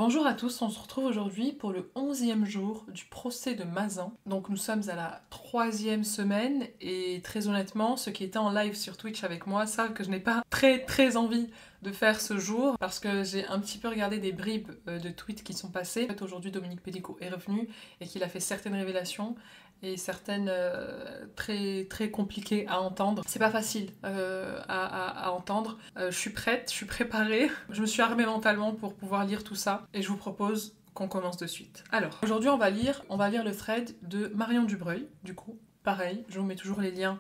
Bonjour à tous, on se retrouve aujourd'hui pour le 11e jour du procès de Mazan. Donc nous sommes à la 3e semaine et très honnêtement, ceux qui étaient en live sur Twitch avec moi savent que je n'ai pas très envie de faire ce jour parce que j'ai un petit peu regardé des bribes de tweets qui sont passés. En fait, aujourd'hui, Dominique Pellicot est revenu et qu'il a fait certaines révélations et certaines très compliquées à entendre. C'est pas facile à entendre. Je suis prête, je suis préparée. Je me suis armée mentalement pour pouvoir lire tout ça et je vous propose qu'on commence de suite. Alors, aujourd'hui on va lire le thread de Marion Dubreuil, du coup. Pareil, je vous mets toujours les liens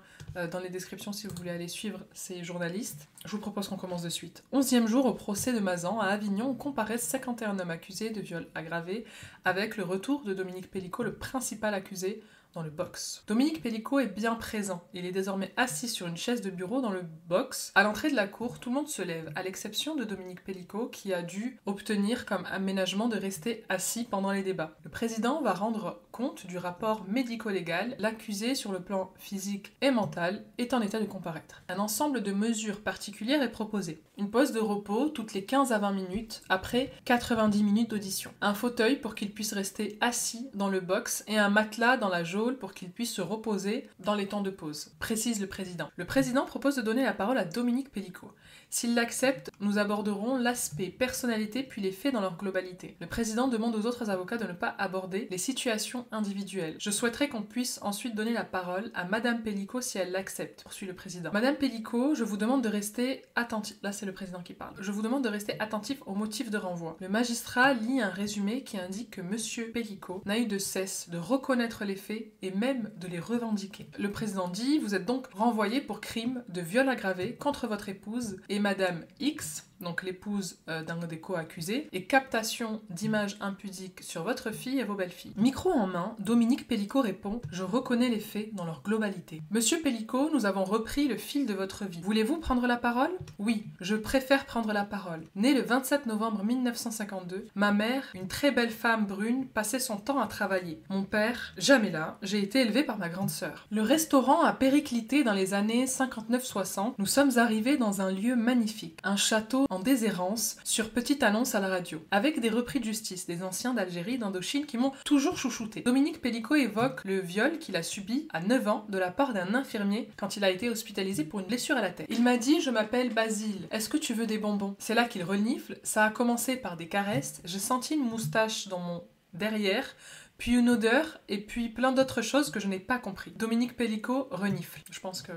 dans les descriptions si vous voulez aller suivre ces journalistes. Je vous propose qu'on commence de suite. 11e jour au procès de Mazan, à Avignon, où comparaissent 51 hommes accusés de viol aggravé, avec le retour de Dominique Pellicot, le principal accusé, dans le box. Dominique Pellicot est bien présent. Il est désormais assis sur une chaise de bureau dans le box. À l'entrée de la cour, tout le monde se lève, à l'exception de Dominique Pellicot, qui a dû obtenir comme aménagement de rester assis pendant les débats. Le président va rendre compte du rapport médico-légal. L'accusé, sur le plan physique et mental, est en état de comparaître. Un ensemble de mesures particulières est proposé. Une pause de repos toutes les 15 à 20 minutes, après 90 minutes d'audition. Un fauteuil pour qu'il puisse rester assis dans le box et un matelas dans la geôle pour qu'il puisse se reposer dans les temps de pause, précise le président. Le président propose de donner la parole à Dominique Pellicot. S'il l'accepte, nous aborderons l'aspect personnalité puis les faits dans leur globalité. Le président demande aux autres avocats de ne pas aborder les situations individuelles. Je souhaiterais qu'on puisse ensuite donner la parole à Madame Pellicot si elle l'accepte, poursuit le président. Madame Pellicot, je vous demande de rester attentif. Là, c'est le président qui parle. Je vous demande de rester attentif au motif de renvoi. Le magistrat lit un résumé qui indique que Monsieur Pellicot n'a eu de cesse de reconnaître les faits et même de les revendiquer. Le président dit: vous êtes donc renvoyé pour crime de viol aggravé contre votre épouse et Madame X, donc l'épouse d'un des co-accusés, et captation d'images impudiques sur votre fille et vos belles-filles. Micro en main, Dominique Pellicot répond: je reconnais les faits dans leur globalité. Monsieur Pellicot, nous avons repris le fil de votre vie. Voulez-vous prendre la parole? Oui, je préfère prendre la parole. Née le 27 novembre 1952, ma mère, une très belle femme brune, passait son temps à travailler. Mon père, jamais là, j'ai été élevée par ma grande sœur. Le restaurant a périclité dans les années 59-60. Nous sommes arrivés dans un lieu magnifique, un château en déshérence, sur petite annonce à la radio, avec des repris de justice, des anciens d'Algérie, d'Indochine qui m'ont toujours chouchouté. Dominique Pellicot évoque le viol qu'il a subi à 9 ans de la part d'un infirmier quand il a été hospitalisé pour une blessure à la tête. Il m'a dit: je m'appelle Basile, est-ce que tu veux des bonbons? C'est là qu'il renifle. Ça a commencé par des caresses, j'ai senti une moustache dans mon derrière, puis une odeur, et puis plein d'autres choses que je n'ai pas compris. Dominique Pellicot renifle. Je pense que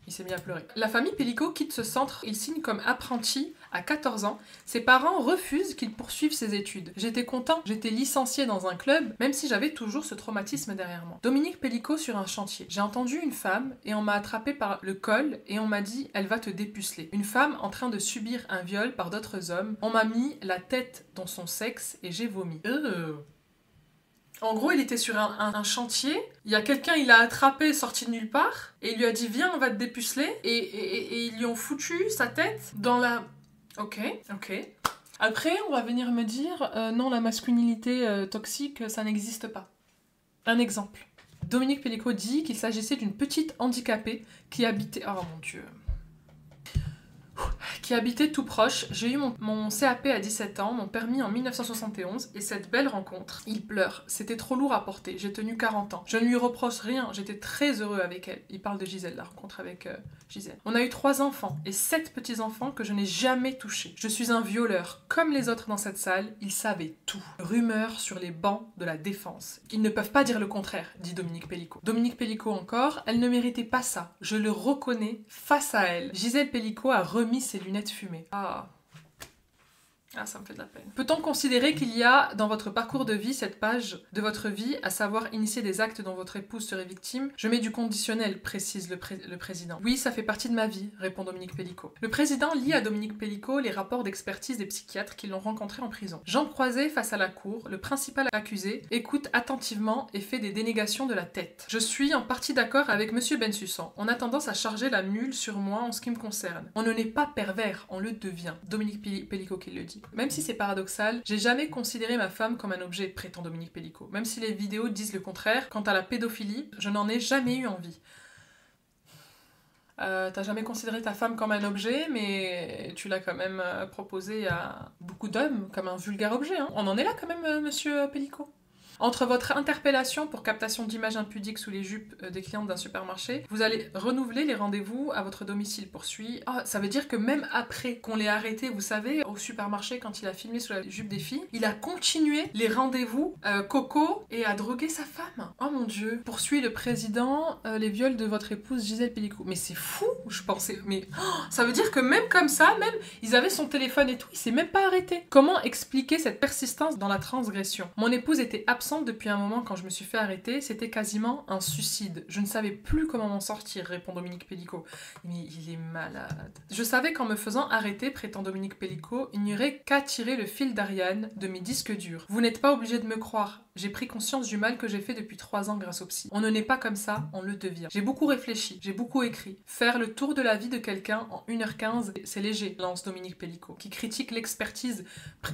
il s'est mis à pleurer. La famille Pellicot quitte ce centre. Il signe comme apprenti à 14 ans. Ses parents refusent qu'il poursuive ses études. J'étais content, j'étais licencié dans un club, même si j'avais toujours ce traumatisme derrière moi. Dominique Pellicot sur un chantier. J'ai entendu une femme et on m'a attrapé par le col et on m'a dit: elle va te dépuceler. Une femme en train de subir un viol par d'autres hommes. On m'a mis la tête dans son sexe et j'ai vomi. En gros, il était sur un chantier, il y a quelqu'un, il l'a attrapé, sorti de nulle part, et il lui a dit: viens, on va te dépuceler, et ils lui ont foutu sa tête dans la... Ok. Après, on va venir me dire, non, la masculinité toxique, ça n'existe pas. Un exemple. Dominique Pellicot dit qu'il s'agissait d'une petite handicapée qui habitait... Oh mon Dieu... qui habitait tout proche. J'ai eu mon CAP à 17 ans, mon permis en 1971, et cette belle rencontre, il pleure. C'était trop lourd à porter, j'ai tenu 40 ans. Je ne lui reproche rien, j'étais très heureux avec elle. Il parle de Gisèle, la rencontre avec Gisèle. On a eu 3 enfants, et 7 petits-enfants que je n'ai jamais touchés. Je suis un violeur, comme les autres dans cette salle, ils savaient tout. Rumeurs sur les bancs de la défense. Ils ne peuvent pas dire le contraire, dit Dominique Pellicot. Dominique Pellicot encore: elle ne méritait pas ça, je le reconnais face à elle. Gisèle Pellicot a remis ses lunettes fumées. Ah, ça me fait de la peine. Peut-on considérer qu'il y a dans votre parcours de vie cette page de votre vie, à savoir initier des actes dont votre épouse serait victime? Je mets du conditionnel, précise le président. Oui, ça fait partie de ma vie, répond Dominique Pellicot. Le président lit à Dominique Pellicot les rapports d'expertise des psychiatres qui l'ont rencontré en prison. Jean Croiset, face à la cour, le principal accusé, écoute attentivement et fait des dénégations de la tête. Je suis en partie d'accord avec Monsieur Bensussan. On a tendance à charger la mule sur moi en ce qui me concerne. On ne n'est pas pervers, on le devient. Dominique Pellicot qui le dit. Même si c'est paradoxal, j'ai jamais considéré ma femme comme un objet, prétend Dominique Pellicot. Même si les vidéos disent le contraire, quant à la pédophilie, je n'en ai jamais eu envie. T'as jamais considéré ta femme comme un objet, mais tu l'as quand même proposé à beaucoup d'hommes comme un vulgaire objet. Hein. On en est là quand même, monsieur Pellico. Entre votre interpellation pour captation d'images impudiques sous les jupes des clientes d'un supermarché, vous allez renouveler les rendez-vous à votre domicile poursuivi. Ah, ça veut dire que même après qu'on l'ait arrêté, vous savez, au supermarché quand il a filmé sous la jupe des filles, il a continué les rendez-vous coco et a drogué sa femme. Oh mon dieu. Poursuit le président les viols de votre épouse Gisèle Pellico. Mais c'est fou, je pensais. Mais ça veut dire que même comme ça, même ils avaient son téléphone et tout, il s'est même pas arrêté. Comment expliquer cette persistance dans la transgression? Mon épouse était absente depuis un moment quand je me suis fait arrêter, c'était quasiment un suicide. Je ne savais plus comment m'en sortir, répond Dominique Pellico. Mais il est malade. Je savais qu'en me faisant arrêter, prétend Dominique Pellico, il n'y aurait qu'à tirer le fil d'Ariane de mes disques durs. Vous n'êtes pas obligé de me croire. J'ai pris conscience du mal que j'ai fait depuis 3 ans grâce au psy. On ne naît pas comme ça, on le devient. J'ai beaucoup réfléchi, j'ai beaucoup écrit. Faire le tour de la vie de quelqu'un en 1h15, c'est léger, lance Dominique Pellico, qui critique l'expertise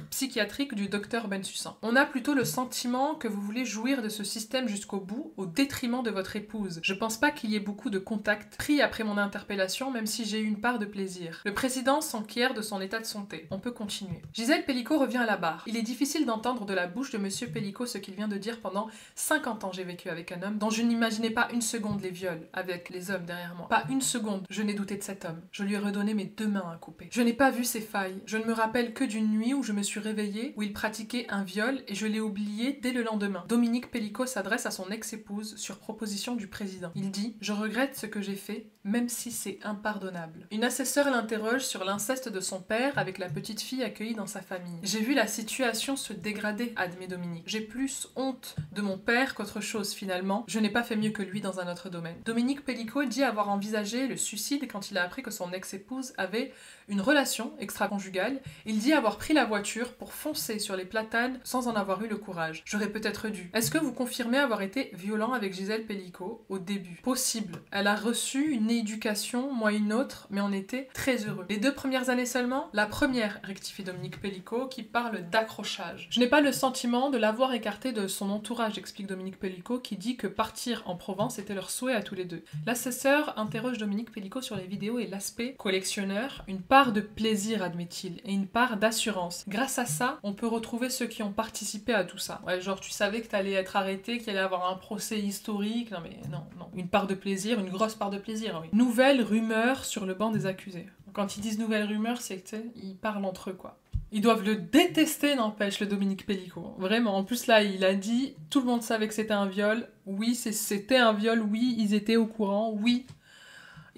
psychiatrique du docteur Bensussan. On a plutôt le sentiment que vous voulez jouir de ce système jusqu'au bout, au détriment de votre épouse. Je pense pas qu'il y ait beaucoup de contacts pris après mon interpellation, même si j'ai eu une part de plaisir. Le président s'enquiert de son état de santé. On peut continuer. Gisèle Pellico revient à la barre. Il est difficile d'entendre de la bouche de monsieur Pellico ce qu'il vient de dire. Pendant 50 ans j'ai vécu avec un homme dont je n'imaginais pas une seconde les viols avec les hommes derrière moi. Pas une seconde je n'ai douté de cet homme. Je lui ai redonné mes 2 mains à couper. Je n'ai pas vu ses failles. Je ne me rappelle que d'une nuit où je me suis réveillée, où il pratiquait un viol et je l'ai oublié dès le lendemain. Dominique Pellico s'adresse à son ex-épouse sur proposition du président. Il dit « Je regrette ce que j'ai fait, même si c'est impardonnable. » Une assesseure l'interroge sur l'inceste de son père avec la petite fille accueillie dans sa famille. « J'ai vu la situation se dégrader, admet Dominique. J'ai plus honte de mon père qu'autre chose finalement. Je n'ai pas fait mieux que lui dans un autre domaine. » Dominique Pellico dit avoir envisagé le suicide quand il a appris que son ex-épouse avait une relation extra-conjugale. Il dit avoir pris la voiture pour foncer sur les platanes sans en avoir eu le courage. J'aurais peut-être dû. Est-ce que vous confirmez avoir été violent avec Gisèle Pellico au début? Possible. Elle a reçu une éducation, moi une autre, mais on était très heureux. Les 2 premières années seulement? La première, rectifie Dominique Pellico, qui parle d'accrochage. Je n'ai pas le sentiment de l'avoir écarté de son entourage, explique Dominique Pellico, qui dit que partir en Provence était leur souhait à tous les deux. L'assesseur interroge Dominique Pellico sur les vidéos et l'aspect collectionneur. Une part de plaisir, admet-il, et une part d'assurance. Grâce à ça, on peut retrouver ceux qui ont participé à tout ça. Ouais, genre tu savais que t'allais être arrêté, qu'il allait avoir un procès historique. Non mais non. Une part de plaisir, une grosse part de plaisir, oui. Nouvelle rumeur sur le banc des accusés. Quand ils disent nouvelle rumeur, c'est que, tu sais, ils parlent entre eux, quoi. Ils doivent le détester, n'empêche, le Dominique Pellico. Vraiment. En plus, là, il a dit, tout le monde savait que c'était un viol. Oui, c'était un viol. Oui, ils étaient au courant. Oui.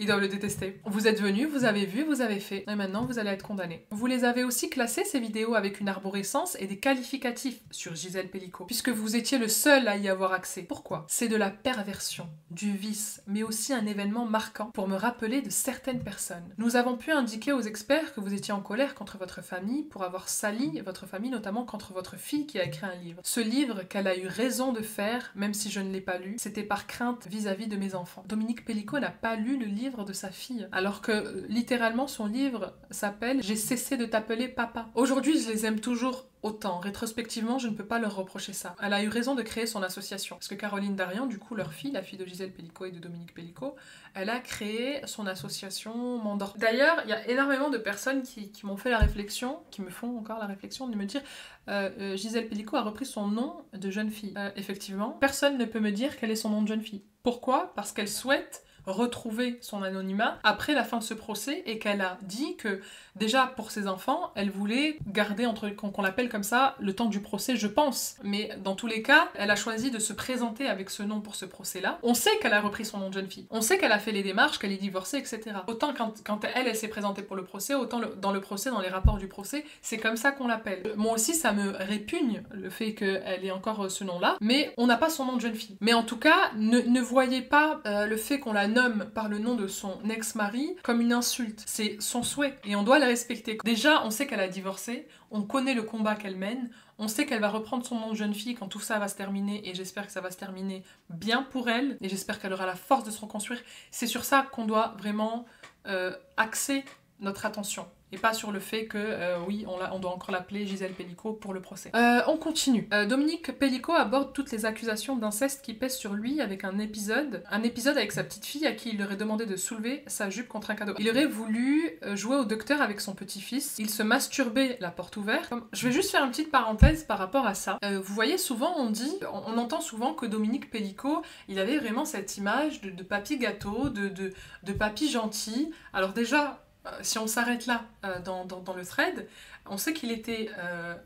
Ils doivent le détester. Vous êtes venu, vous avez vu, vous avez fait. Et maintenant, vous allez être condamné. Vous les avez aussi classées, ces vidéos, avec une arborescence et des qualificatifs sur Gisèle Pellico, puisque vous étiez le seul à y avoir accès. Pourquoi? C'est de la perversion, du vice, mais aussi un événement marquant pour me rappeler de certaines personnes. Nous avons pu indiquer aux experts que vous étiez en colère contre votre famille pour avoir sali votre famille, notamment contre votre fille qui a écrit un livre. Ce livre qu'elle a eu raison de faire, même si je ne l'ai pas lu, c'était par crainte vis-à-vis de mes enfants. Dominique Pellico n'a pas lu le livre de sa fille, alors que littéralement son livre s'appelle « J'ai cessé de t'appeler papa ». Aujourd'hui, je les aime toujours autant. Rétrospectivement, je ne peux pas leur reprocher ça. Elle a eu raison de créer son association. Parce que Caroline Darian, du coup, leur fille, la fille de Gisèle Pellico et de Dominique Pellico, elle a créé son association Mandor. D'ailleurs, il y a énormément de personnes qui m'ont fait la réflexion, qui me font encore la réflexion de me dire Gisèle Pellico a repris son nom de jeune fille. Effectivement, personne ne peut me dire quel est son nom de jeune fille. Pourquoi? Parce qu'elle souhaite retrouver son anonymat après la fin de ce procès et qu'elle a dit que déjà pour ses enfants elle voulait garder qu'on l'appelle comme ça le temps du procès, je pense, mais dans tous les cas elle a choisi de se présenter avec ce nom pour ce procès là. On sait qu'elle a repris son nom de jeune fille, on sait qu'elle a fait les démarches, qu'elle est divorcée, etc. Autant quand elle s'est présentée pour le procès, autant dans le procès, dans les rapports du procès, c'est comme ça qu'on l'appelle. Moi aussi ça me répugne le fait qu'elle ait encore ce nom là, mais on n'a pas son nom de jeune fille. Mais en tout cas ne voyez pas le fait qu'on la nomme par le nom de son ex-mari comme une insulte. C'est son souhait et on doit la respecter. Déjà, on sait qu'elle a divorcé, on connaît le combat qu'elle mène, on sait qu'elle va reprendre son nom de jeune fille quand tout ça va se terminer et j'espère que ça va se terminer bien pour elle et j'espère qu'elle aura la force de se reconstruire. C'est sur ça qu'on doit vraiment axer notre attention. et pas sur le fait que, oui, on doit encore l'appeler Gisèle Pelicot pour le procès. On continue. Dominique Pelicot aborde toutes les accusations d'inceste qui pèsent sur lui avec un épisode avec sa petite fille à qui il aurait demandé de soulever sa jupe contre un cadeau. Il aurait voulu jouer au docteur avec son petit-fils, il se masturbait la porte ouverte. Je vais juste faire une petite parenthèse par rapport à ça. Vous voyez, souvent on entend souvent que Dominique Pelicot, il avait vraiment cette image de papy gâteau, de papy gentil. Alors déjà, si on s'arrête là dans le thread, on sait qu'il était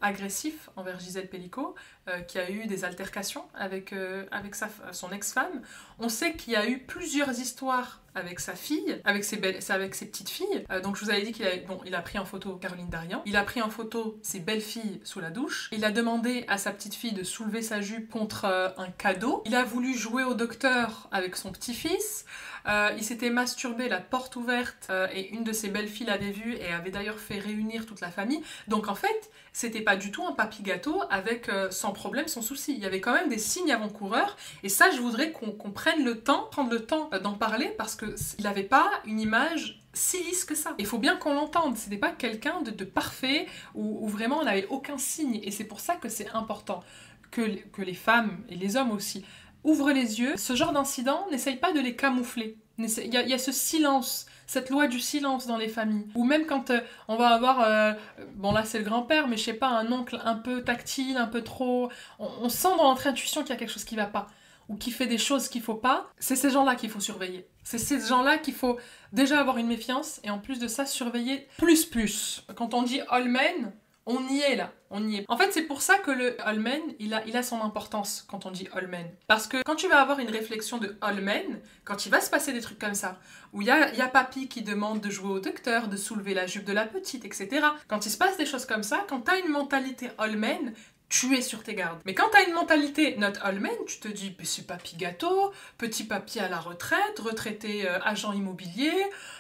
agressif envers Gisèle Pelicot, qui a eu des altercations avec son ex-femme. On sait qu'il y a eu plusieurs histoires avec sa fille, avec ses petites filles. Donc je vous avais dit qu'il a pris en photo Caroline Darian, il a pris en photo ses belles filles sous la douche, il a demandé à sa petite fille de soulever sa jupe contre un cadeau, il a voulu jouer au docteur avec son petit-fils, il s'était masturbé la porte ouverte et une de ses belles filles l'avait vu et avait d'ailleurs fait réunir toute la famille. Donc en fait, c'était pas du tout un papy gâteau avec sans problème, sans souci. Il y avait quand même des signes avant-coureurs et ça, je voudrais qu'on prenne le temps, d'en parler parce qu'il n'avait pas une image si lisse que ça. Il faut bien qu'on l'entende, c'était pas quelqu'un de parfait où vraiment on n'avait aucun signe et c'est pour ça que c'est important que les femmes et les hommes aussi ouvrent les yeux. Ce genre d'incident, n'essaye pas de les camoufler. Il y a ce silence, cette loi du silence dans les familles. Ou même quand on va avoir, bon là c'est le grand-père, mais je sais pas, un oncle un peu tactile, un peu trop... On sent dans notre intuition qu'il y a quelque chose qui va pas, ou qui fait des choses qu'il faut pas. C'est ces gens-là qu'il faut surveiller. C'est ces gens-là qu'il faut déjà avoir une méfiance, et en plus de ça, surveiller plus. Quand on dit all men, on y est là, on y est. En fait, c'est pour ça que le all men, il a son importance quand on dit all men. Parce que quand tu vas avoir une réflexion de all men, quand il va se passer des trucs comme ça, où il y a papy qui demande de jouer au docteur, de soulever la jupe de la petite, etc. Quand il se passe des choses comme ça, quand t'as une mentalité all men, tu es sur tes gardes. Mais quand t'as une mentalité not all men, tu te dis, c'est papy gâteau, petit papy à la retraite, retraité agent immobilier,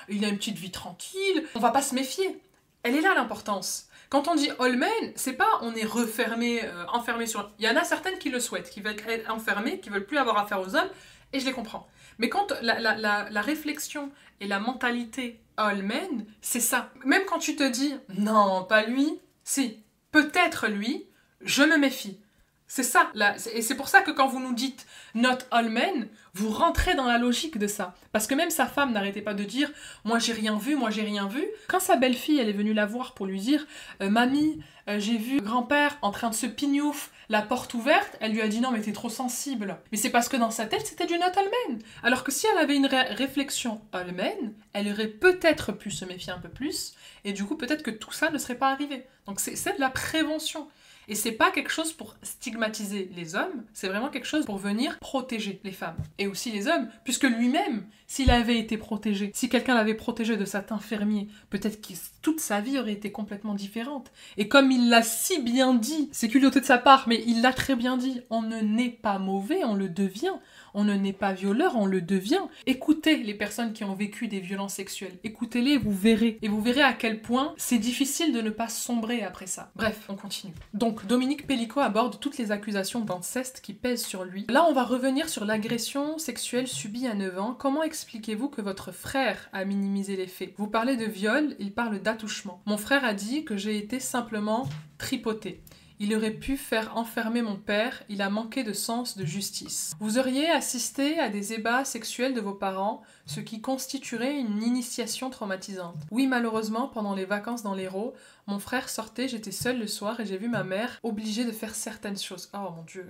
il a une petite vie tranquille, on va pas se méfier. Elle est là l'importance. Quand on dit all men, c'est pas on est enfermé sur... Il y en a certaines qui le souhaitent, qui veulent être enfermées, qui veulent plus avoir affaire aux hommes, et je les comprends. Mais quand la réflexion et la mentalité all men, c'est ça. Même quand tu te dis, non, pas lui, si, peut-être lui, je me méfie. C'est ça, et c'est pour ça que quand vous nous dites not all men, vous rentrez dans la logique de ça. Parce que même sa femme n'arrêtait pas de dire moi j'ai rien vu. Quand sa belle-fille elle est venue la voir pour lui dire mamie, j'ai vu grand-père en train de se pignouf, la porte ouverte, elle lui a dit non mais t'es trop sensible. Mais c'est parce que dans sa tête c'était du not all men. Alors que si elle avait une réflexion all men, elle aurait peut-être pu se méfier un peu plus et du coup peut-être que tout ça ne serait pas arrivé. Donc c'est de la prévention. Et c'est pas quelque chose pour stigmatiser les hommes, c'est vraiment quelque chose pour venir protéger les femmes. Et aussi les hommes, puisque lui-même, s'il avait été protégé, si quelqu'un l'avait protégé de cet infirmier, peut-être que toute sa vie aurait été complètement différente. Et comme il l'a si bien dit, c'est culotté de sa part, mais il l'a très bien dit, on ne naît pas mauvais, on le devient. On ne naît pas violeur, on le devient. Écoutez les personnes qui ont vécu des violences sexuelles. Écoutez-les, vous verrez. Et vous verrez à quel point c'est difficile de ne pas sombrer après ça. Bref, on continue. Donc, Dominique Pelicot aborde toutes les accusations d'inceste qui pèsent sur lui. Là, on va revenir sur l'agression sexuelle subie à 9 ans. Comment expliquez-vous que votre frère a minimisé les faits? Vous parlez de viol, il parle d'attouchement. Mon frère a dit que j'ai été simplement tripotée. Il aurait pu faire enfermer mon père, il a manqué de sens de justice. Vous auriez assisté à des ébats sexuels de vos parents, ce qui constituerait une initiation traumatisante. Oui, malheureusement, pendant les vacances dans l'Hérault, mon frère sortait, j'étais seule le soir et j'ai vu ma mère obligée de faire certaines choses. Oh mon Dieu.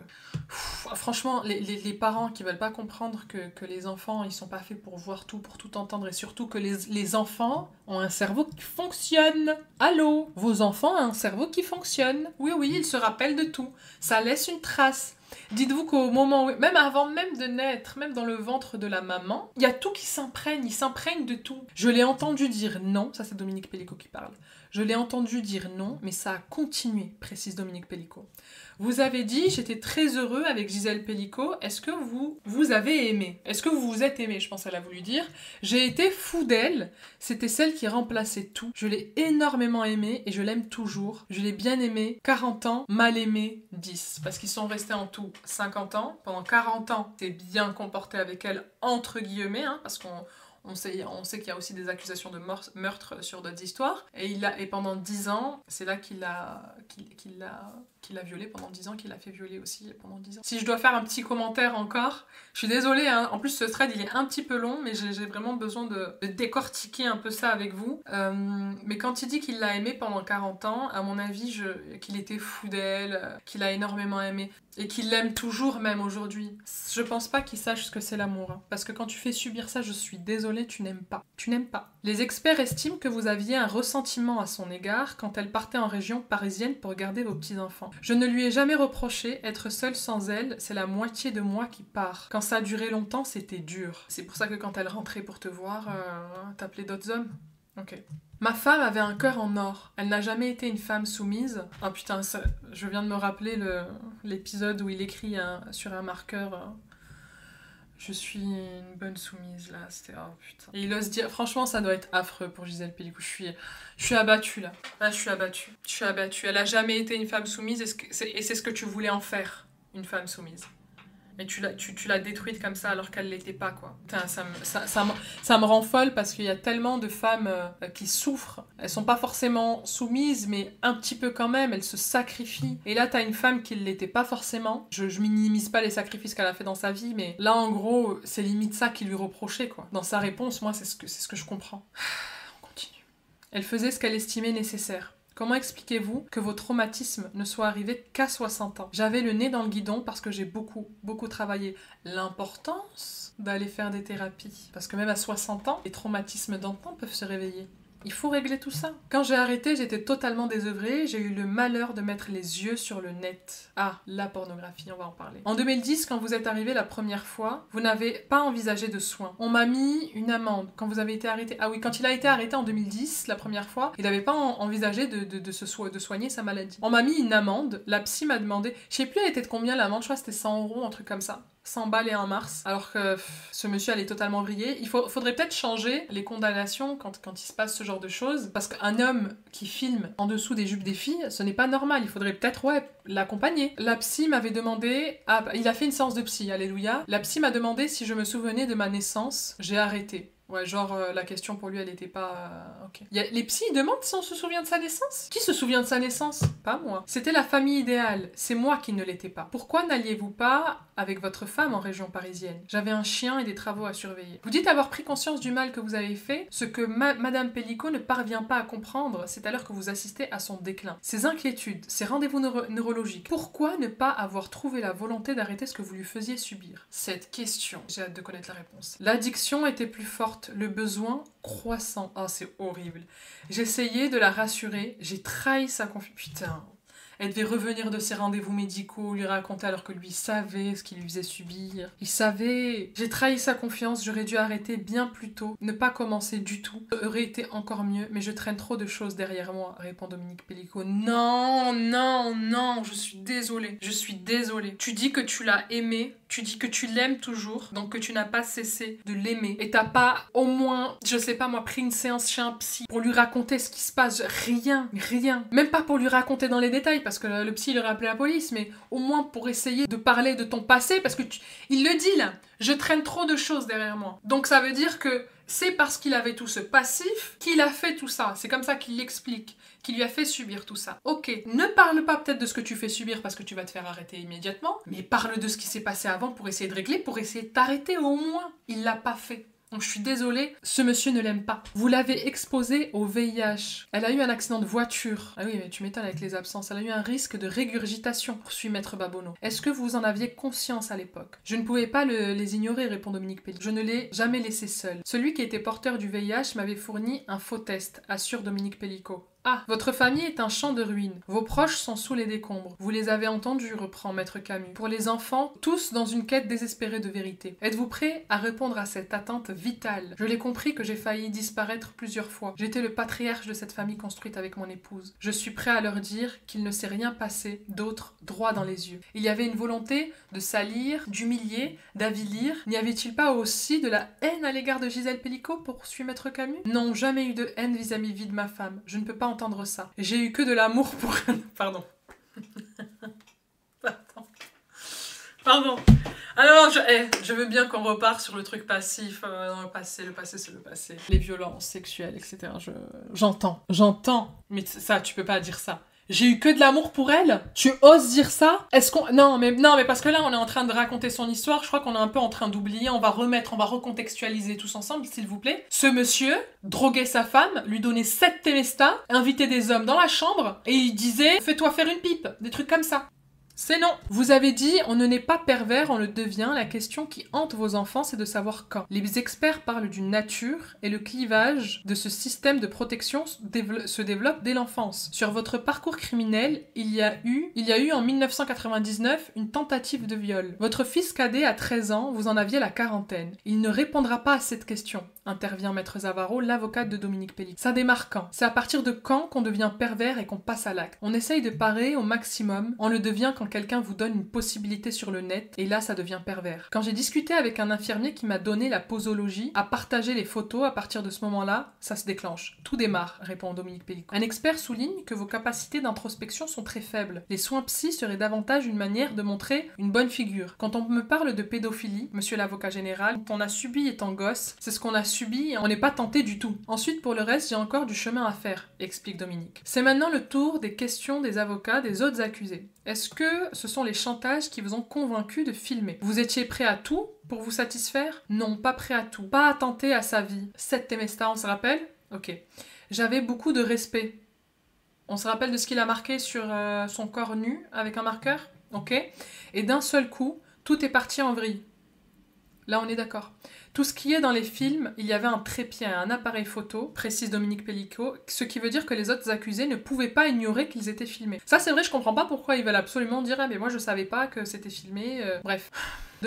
Franchement, les parents qui veulent pas comprendre que les enfants, ils sont pas faits pour voir tout, pour tout entendre, et surtout que les enfants ont un cerveau qui fonctionne. Allô? Vos enfants ont un cerveau qui fonctionne. Oui, ils se rappellent de tout. Ça laisse une trace. Dites-vous qu'au moment où, même avant même de naître, même dans le ventre de la maman, il y a tout qui s'imprègne, ils s'imprègnent de tout. Je l'ai entendu dire non, ça c'est Dominique Pelicot qui parle. Je l'ai entendu dire non, mais ça a continué, précise Dominique Pelicot. Vous avez dit, j'étais très heureux avec Gisèle Pelicot, est-ce que vous avez aimé? Est-ce que vous vous êtes aimé? Je pense qu'elle a voulu dire. J'ai été fou d'elle, c'était celle qui remplaçait tout. Je l'ai énormément aimée et je l'aime toujours. Je l'ai bien aimée, 40 ans, mal aimée, 10. Parce qu'ils sont restés en tout 50 ans. Pendant 40 ans, t'es bien comporté avec elle, entre guillemets, hein, parce qu'on On sait qu'il y a aussi des accusations de meurtre sur d'autres histoires. Et pendant 10 ans, c'est là qu'il l'a violée pendant 10 ans, qu'il l'a fait violer aussi pendant 10 ans. Si je dois faire un petit commentaire encore, je suis désolée, hein. En plus ce thread il est un petit peu long, mais j'ai vraiment besoin de décortiquer un peu ça avec vous. Mais quand il dit qu'il l'a aimée pendant 40 ans, à mon avis, qu'il était fou d'elle, qu'il a énormément aimé, et qu'il l'aime toujours même aujourd'hui. Je pense pas qu'il sache ce que c'est l'amour, hein. Parce que quand tu fais subir ça, je suis désolée, tu n'aimes pas. Tu n'aimes pas. Les experts estiment que vous aviez un ressentiment à son égard quand elle partait en région parisienne pour garder vos petits-enfants. Je ne lui ai jamais reproché, être seule sans elle, c'est la moitié de moi qui part. Quand ça a duré longtemps, c'était dur. C'est pour ça que quand elle rentrait pour te voir, t'appelais d'autres hommes. Ok. Ma femme avait un cœur en or. Elle n'a jamais été une femme soumise. Oh putain, je viens de me rappeler l'épisode où il écrit sur un marqueur je suis une bonne soumise là. C'était oh putain. Et il ose dire, franchement, ça doit être affreux pour Gisèle Pelicot. Je suis abattue là. Là, je suis abattue. Je suis abattue. Elle a jamais été une femme soumise et c'est ce que tu voulais en faire, une femme soumise. Et tu l'as détruite comme ça alors qu'elle l'était pas, quoi. Putain, ça me rend folle parce qu'il y a tellement de femmes qui souffrent. Elles sont pas forcément soumises, mais un petit peu quand même. Elles se sacrifient. Et là, t'as une femme qui l'était pas forcément. Je minimise pas les sacrifices qu'elle a fait dans sa vie, mais là, en gros, c'est limite ça qui lui reprochait, quoi. Dans sa réponse, moi, c'est ce que je comprends. On continue. Elle faisait ce qu'elle estimait nécessaire. Comment expliquez-vous que vos traumatismes ne soient arrivés qu'à 60 ans? J'avais le nez dans le guidon parce que j'ai beaucoup, beaucoup travaillé. L'importance d'aller faire des thérapies. Parce que même à 60 ans, les traumatismes d'antan peuvent se réveiller. Il faut régler tout ça. Quand j'ai arrêté, j'étais totalement désœuvrée. J'ai eu le malheur de mettre les yeux sur le net. Ah, la pornographie, on va en parler. En 2010, quand vous êtes arrivé la première fois, vous n'avez pas envisagé de soins. On m'a mis une amende quand vous avez été arrêté. Ah oui, quand il a été arrêté en 2010, la première fois, il n'avait pas envisagé de soigner sa maladie. On m'a mis une amende. La psy m'a demandé, je sais plus elle était de combien l'amende, je crois que c'était 100 €, un truc comme ça. 100 balles et 1 mars, alors que ce monsieur allait totalement vriller. Faudrait peut-être changer les condamnations quand il se passe ce genre de choses, parce qu'un homme qui filme en dessous des jupes des filles, ce n'est pas normal, il faudrait peut-être, l'accompagner. La psy m'avait demandé, il a fait une séance de psy, alléluia, la psy m'a demandé si je me souvenais de ma naissance, j'ai arrêté. Ouais, genre, la question pour lui, elle était pas... ok. Les psys, ils demandent si on se souvient de sa naissance. Qui se souvient de sa naissance? Pas moi. C'était la famille idéale. C'est moi qui ne l'étais pas. Pourquoi n'alliez-vous pas avec votre femme en région parisienne? J'avais un chien et des travaux à surveiller. Vous dites avoir pris conscience du mal que vous avez fait. Ce que Madame Pelicot ne parvient pas à comprendre, c'est alors que vous assistez à son déclin. Ses inquiétudes, ses rendez-vous neurologiques. Pourquoi ne pas avoir trouvé la volonté d'arrêter ce que vous lui faisiez subir? Cette question, j'ai hâte de connaître la réponse. L'addiction était plus forte. Le besoin croissant. Oh, c'est horrible. J'essayais de la rassurer. J'ai trahi sa confiance. Putain. Elle devait revenir de ses rendez-vous médicaux, lui raconter alors que lui savait ce qu'il lui faisait subir. Il savait. J'ai trahi sa confiance, j'aurais dû arrêter bien plus tôt, ne pas commencer du tout. Ça aurait été encore mieux, mais je traîne trop de choses derrière moi, répond Dominique Pelicot. Non, non, non, je suis désolée. Je suis désolée. Tu dis que tu l'as aimé, tu dis que tu l'aimes toujours, donc que tu n'as pas cessé de l'aimer. Et t'as pas au moins, je sais pas moi, pris une séance chez un psy pour lui raconter ce qui se passe. Rien, rien. Même pas pour lui raconter dans les détails, parce que le psy il aurait appelé la police, mais au moins pour essayer de parler de ton passé, parce que il le dit là, je traîne trop de choses derrière moi. Donc ça veut dire que c'est parce qu'il avait tout ce passif qu'il a fait tout ça. C'est comme ça qu'il l'explique, qu'il lui a fait subir tout ça. Ok, ne parle pas peut-être de ce que tu fais subir parce que tu vas te faire arrêter immédiatement, mais parle de ce qui s'est passé avant pour essayer de régler, pour essayer de t'arrêter au moins. Il l'a pas fait. Donc je suis désolée, ce monsieur ne l'aime pas. Vous l'avez exposée au VIH. Elle a eu un accident de voiture. Ah oui, mais tu m'étonnes avec les absences. Elle a eu un risque de régurgitation, poursuit Maître Babonneau. Est-ce que vous en aviez conscience à l'époque? Je ne pouvais pas les ignorer, répond Dominique Pelicot. Je ne l'ai jamais laissé seul. Celui qui était porteur du VIH m'avait fourni un faux test, assure Dominique Pelicot. Ah, votre famille est un champ de ruines. Vos proches sont sous les décombres. Vous les avez entendus, reprend Maître Camus. Pour les enfants, tous dans une quête désespérée de vérité. Êtes-vous prêt à répondre à cette attente vitale? Je l'ai compris que j'ai failli disparaître plusieurs fois. J'étais le patriarche de cette famille construite avec mon épouse. Je suis prêt à leur dire qu'il ne s'est rien passé d'autre droit dans les yeux. Il y avait une volonté de salir, d'humilier, d'avilir. N'y avait-il pas aussi de la haine à l'égard de Gisèle Pelicot, poursuit Maître Camus? Non, jamais eu de haine vis-à-vis de ma femme. Je ne peux pas entendre ça. J'ai eu que de l'amour pour... Pardon. Pardon. Alors, je veux bien qu'on repart sur le truc passif. Non, le passé, c'est le passé. Les violences sexuelles, etc. J'entends. Mais ça, tu peux pas dire ça. J'ai eu que de l'amour pour elle. Tu oses dire ça? Est-ce qu'on... Non, mais parce que là, on est en train de raconter son histoire. Je crois qu'on est un peu en train d'oublier. On va recontextualiser tous ensemble, s'il vous plaît. Ce monsieur droguait sa femme, lui donnait 7 Temesta, invitait des hommes dans la chambre, et il disait « Fais-toi faire une pipe », des trucs comme ça. C'est non. Vous avez dit, on ne naît pas pervers, on le devient. La question qui hante vos enfants, c'est de savoir quand. Les experts parlent d'une nature et le clivage de ce système de protection se développe dès l'enfance. Sur votre parcours criminel, il y a eu en 1999 une tentative de viol. Votre fils cadet a 13 ans, vous en aviez la quarantaine. Il ne répondra pas à cette question, intervient Maître Zavaro, l'avocate de Dominique Pellico. Ça démarre quand? C'est à partir de quand qu'on devient pervers et qu'on passe à l'acte? On essaye de parer au maximum, on le devient quand quelqu'un vous donne une possibilité sur le net, et là ça devient pervers. Quand j'ai discuté avec un infirmier qui m'a donné la posologie, à partager les photos, à partir de ce moment-là, ça se déclenche. Tout démarre, répond Dominique Pellico. Un expert souligne que vos capacités d'introspection sont très faibles. Les soins psy seraient davantage une manière de montrer une bonne figure. Quand on me parle de pédophilie, monsieur l'avocat général, quand on a subi étant gosse, c'est ce qu'on a subi et on n'est pas tenté du tout. Ensuite, pour le reste, j'ai encore du chemin à faire, explique Dominique. C'est maintenant le tour des questions des avocats des autres accusés. Est-ce que ce sont les chantages qui vous ont convaincu de filmer? Vous étiez prêt à tout pour vous satisfaire? Non, pas prêt à tout. Pas attenter à sa vie. 7 Temesta, on se rappelle? Ok. J'avais beaucoup de respect. On se rappelle de ce qu'il a marqué sur son corps nu avec un marqueur? Ok. Et d'un seul coup, tout est parti en vrille. Là, on est d'accord. Tout ce qui est dans les films, il y avait un trépied, un appareil photo, précise Dominique Pellico, ce qui veut dire que les autres accusés ne pouvaient pas ignorer qu'ils étaient filmés. Ça, c'est vrai, je comprends pas pourquoi ils veulent absolument dire « Ah, mais moi, je savais pas que c'était filmé. Bref.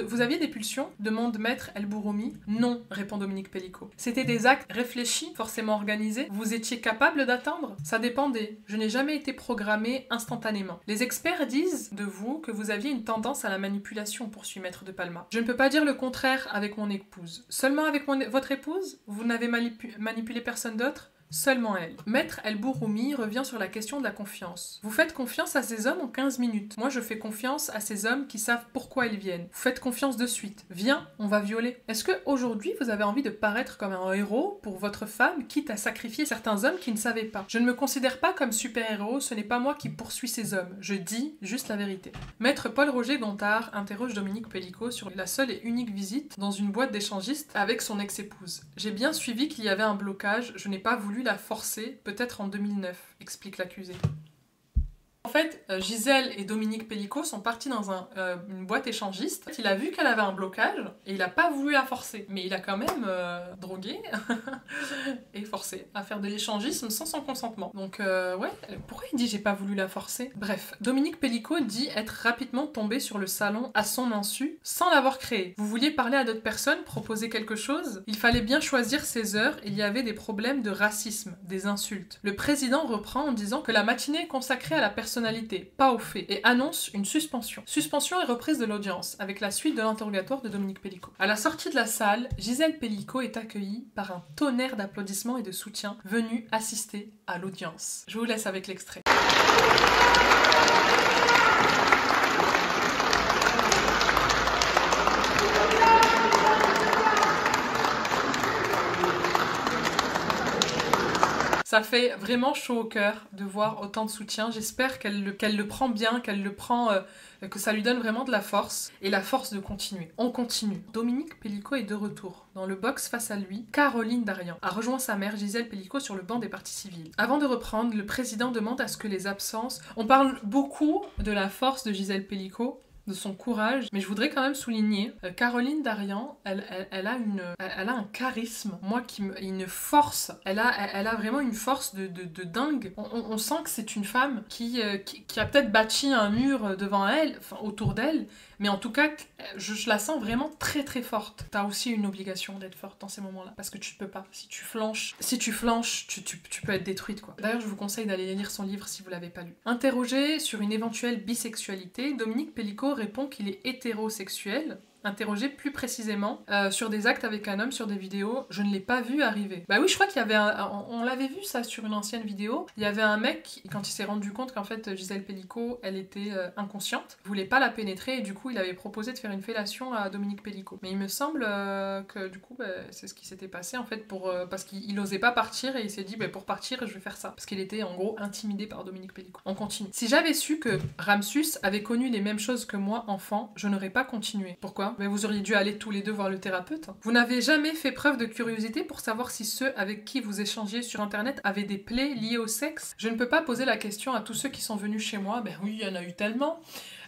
Vous aviez des pulsions? Demande Maître El Bouroumi. Non, répond Dominique Pellico. C'était des actes réfléchis, forcément organisés. Vous étiez capable d'attendre? Ça dépendait. Je n'ai jamais été programmé instantanément. Les experts disent de vous que vous aviez une tendance à la manipulation, poursuit Maître de Palma. Je ne peux pas dire le contraire avec mon épouse. Seulement avec votre épouse? Vous n'avez manipulé personne d'autre? Seulement elle. Maître El Bouroumi revient sur la question de la confiance. Vous faites confiance à ces hommes en 15 minutes. Moi, je fais confiance à ces hommes qui savent pourquoi ils viennent. Vous faites confiance de suite. Viens, on va violer. Est-ce que aujourd'hui vous avez envie de paraître comme un héros pour votre femme, quitte à sacrifier certains hommes qui ne savaient pas? Je ne me considère pas comme super-héros, ce n'est pas moi qui poursuis ces hommes. Je dis juste la vérité. Maître Paul-Roger Gontard interroge Dominique Pellico sur la seule et unique visite dans une boîte d'échangistes avec son ex-épouse. J'ai bien suivi qu'il y avait un blocage, je n'ai pas voulu la forcer, peut-être en 2009, explique l'accusé. En fait, Gisèle et Dominique Pellico sont partis dans une boîte échangiste. Il a vu qu'elle avait un blocage et il n'a pas voulu la forcer. Mais il a quand même drogué et forcé à faire de l'échangisme sans son consentement. Donc ouais, pourquoi il dit j'ai pas voulu la forcer? Bref, Dominique Pellico dit être rapidement tombé sur le salon à son insu sans l'avoir créé. Vous vouliez parler à d'autres personnes, proposer quelque chose? Il fallait bien choisir ses heures, il y avait des problèmes de racisme, des insultes. Le président reprend en disant que la matinée est consacrée à la personnalité, pas aux faits, et annonce une suspension. Suspension et reprise de l'audience, avec la suite de l'interrogatoire de Dominique Pellico. À la sortie de la salle, Gisèle Pellico est accueillie par un tonnerre d'applaudissements et de soutien venus assister à l'audience. Je vous laisse avec l'extrait. Ça fait vraiment chaud au cœur de voir autant de soutien. J'espère qu'elle le prend bien, que ça lui donne vraiment de la force et la force de continuer. On continue. Dominique Pellico est de retour. Dans le box face à lui, Caroline Darian a rejoint sa mère Gisèle Pellico sur le banc des parties civiles. Avant de reprendre, le président demande à ce que les absences... On parle beaucoup de la force de Gisèle Pellico, de son courage, mais je voudrais quand même souligner Caroline Darian, elle a un charisme, une force, elle a vraiment une force de dingue. On sent que c'est une femme qui a peut-être bâti un mur devant elle, enfin autour d'elle, mais en tout cas, je la sens vraiment très très forte. T'as aussi une obligation d'être forte dans ces moments-là, parce que tu ne peux pas. Si tu flanches, tu peux être détruite, quoi. D'ailleurs, je vous conseille d'aller lire son livre si vous l'avez pas lu. Interrogée sur une éventuelle bisexualité, Dominique Pellico répond qu'il est hétérosexuel, Interrogé plus précisément sur des actes avec un homme sur des vidéos, je ne l'ai pas vu arriver. Bah oui, je crois qu'il y avait on l'avait vu ça sur une ancienne vidéo. Il y avait un mec, quand il s'est rendu compte qu'en fait Gisèle Pellico, elle était inconsciente, voulait pas la pénétrer et du coup il avait proposé de faire une fellation à Dominique Pellico. Mais il me semble que du coup c'est ce qui s'était passé en fait parce qu'il osait pas partir et il s'est dit pour partir je vais faire ça. Parce qu'il était en gros intimidé par Dominique Pellico. On continue. Si j'avais su que Ramsus avait connu les mêmes choses que moi enfant, je n'aurais pas continué. Pourquoi? Vous auriez dû aller tous les deux voir le thérapeute. Vous n'avez jamais fait preuve de curiosité pour savoir si ceux avec qui vous échangiez sur internet avaient des plaies liées au sexe? Je ne peux pas poser la question à tous ceux qui sont venus chez moi. Ben oui, il y en a eu tellement.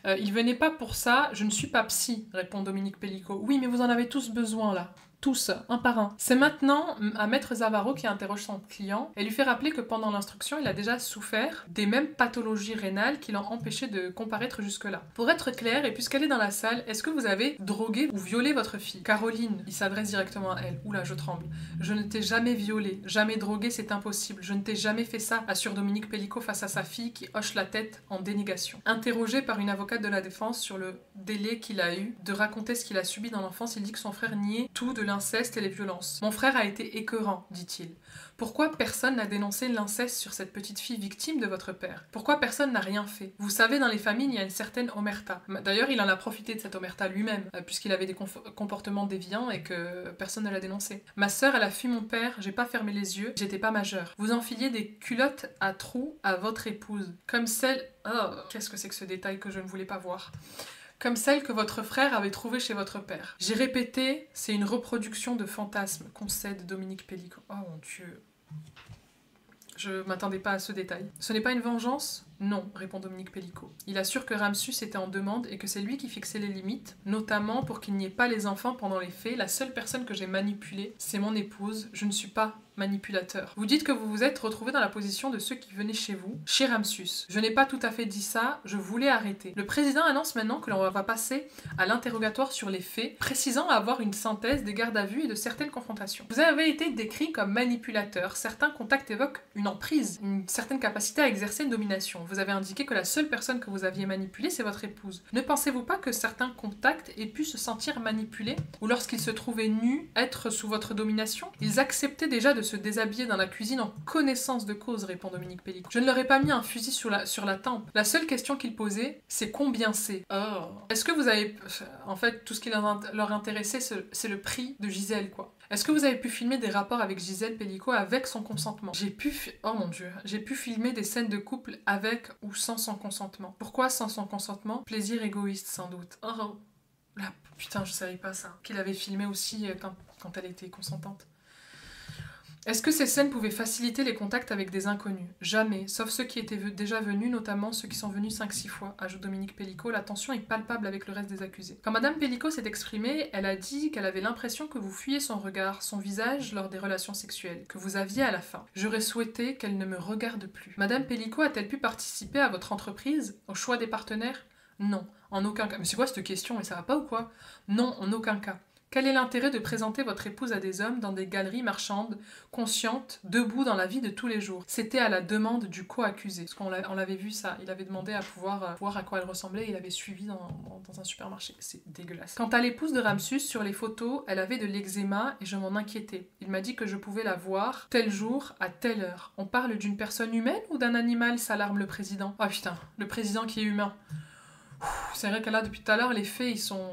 Ils venaient pas pour ça, je ne suis pas psy, répond Dominique Pellico. Oui, mais vous en avez tous besoin là. Tous, un par un. C'est maintenant à Maître Zavaro qui interroge son client et lui fait rappeler que pendant l'instruction, il a déjà souffert des mêmes pathologies rénales qui l'ont empêché de comparaître jusque-là. Pour être clair, et puisqu'elle est dans la salle, est-ce que vous avez drogué ou violé votre fille? Caroline, il s'adresse directement à elle. Oula, je tremble. Je ne t'ai jamais violée, jamais droguée, c'est impossible. Je ne t'ai jamais fait ça, assure Dominique Pellico face à sa fille qui hoche la tête en dénégation. Interrogé par une avocate de la défense sur le délai qu'il a eu de raconter ce qu'il a subi dans l'enfance, il dit que son frère niait tout de l'inceste et les violences. Mon frère a été écœurant, dit-il. Pourquoi personne n'a dénoncé l'inceste sur cette petite fille victime de votre père? Pourquoi personne n'a rien fait? Vous savez, dans les familles, il y a une certaine omerta. D'ailleurs, il en a profité de cette omerta lui-même, puisqu'il avait des comportements déviants et que personne ne l'a dénoncé. Ma sœur, elle a fui mon père, j'ai pas fermé les yeux, j'étais pas majeure. Vous enfiliez des culottes à trous à votre épouse, comme celle... Oh, qu'est-ce que c'est que ce détail que je ne voulais pas voir? Comme celle que votre frère avait trouvée chez votre père. J'ai répété, c'est une reproduction de fantasmes, concède Dominique Pellico. Oh mon Dieu. Je m'attendais pas à ce détail. Ce n'est pas une vengeance? Non, répond Dominique Pellico. Il assure que Ramsus était en demande et que c'est lui qui fixait les limites, notamment pour qu'il n'y ait pas les enfants pendant les faits. La seule personne que j'ai manipulée, c'est mon épouse. Je ne suis pas manipulateur. Vous dites que vous vous êtes retrouvé dans la position de ceux qui venaient chez vous, chez Ramsus. Je n'ai pas tout à fait dit ça, je voulais arrêter. Le président annonce maintenant que l'on va passer à l'interrogatoire sur les faits, précisant avoir une synthèse des gardes à vue et de certaines confrontations. Vous avez été décrit comme manipulateur. Certains contacts évoquent une emprise, une certaine capacité à exercer une domination. Vous avez indiqué que la seule personne que vous aviez manipulée, c'est votre épouse. Ne pensez-vous pas que certains contacts aient pu se sentir manipulés, ou lorsqu'ils se trouvaient nus, être sous votre domination? Ils acceptaient déjà de se déshabiller dans la cuisine en connaissance de cause, répond Dominique Pellico. Je ne leur ai pas mis un fusil sur la tempe. La seule question qu'ils posaient, c'est combien c'est. Oh. Est-ce que vous avez... En fait, tout ce qui leur intéressait, c'est le prix de Gisèle, quoi. Est-ce que vous avez pu filmer des rapports avec Gisèle Pellico avec son consentement? Oh mon Dieu. J'ai pu filmer des scènes de couple avec ou sans son consentement. Pourquoi sans son consentement? Plaisir égoïste, sans doute. Oh là, putain, je savais pas ça. Qu'il avait filmé aussi quand elle était consentante. Est-ce que ces scènes pouvaient faciliter les contacts avec des inconnus? Jamais, sauf ceux qui étaient déjà venus, notamment ceux qui sont venus 5-6 fois, ajoute Dominique Pellico. La tension est palpable avec le reste des accusés. Quand Madame Pellico s'est exprimée, elle a dit qu'elle avait l'impression que vous fuyiez son regard, son visage lors des relations sexuelles, que vous aviez à la fin. J'aurais souhaité qu'elle ne me regarde plus. Madame Pellico a-t-elle pu participer à votre entreprise, au choix des partenaires? Non, en aucun cas. Mais c'est quoi cette question? Mais ça va pas ou quoi? Non, en aucun cas. Quel est l'intérêt de présenter votre épouse à des hommes dans des galeries marchandes, conscientes, debout dans la vie de tous les jours? C'était à la demande du co-accusé. Parce qu'on l'avait vu ça, il avait demandé à pouvoir voir à quoi elle ressemblait et il avait suivi dans un supermarché. C'est dégueulasse. Quant à l'épouse de Ramsus, sur les photos, elle avait de l'eczéma et je m'en inquiétais. Il m'a dit que je pouvais la voir tel jour, à telle heure. On parle d'une personne humaine ou d'un animal, s'alarme le président. Oh putain, le président qui est humain. C'est vrai que là, depuis tout à l'heure, les faits, ils sont...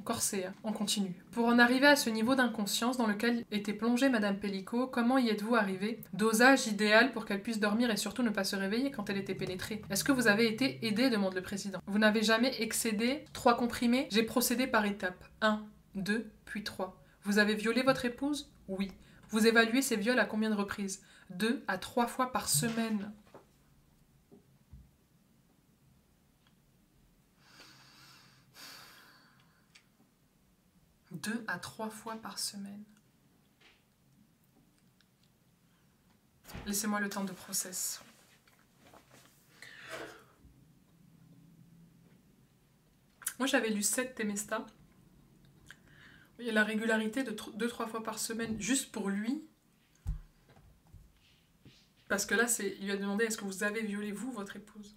corsé, on continue. Pour en arriver à ce niveau d'inconscience dans lequel était plongée Madame Pellico, comment y êtes-vous arrivé? Dosage idéal pour qu'elle puisse dormir et surtout ne pas se réveiller quand elle était pénétrée. Est-ce que vous avez été aidé? Demande le président. Vous n'avez jamais excédé 3 comprimés? J'ai procédé par étapes. 1, 2, puis 3. Vous avez violé votre épouse? Oui. Vous évaluez ces viols à combien de reprises? 2 à 3 fois par semaine. 2 à 3 fois par semaine. Laissez-moi le temps de process. Moi, j'avais lu 7 Temesta. Il y a la régularité de 2-3 fois par semaine, juste pour lui. Parce que là, il lui a demandé, est-ce que vous avez violé, vous, votre épouse?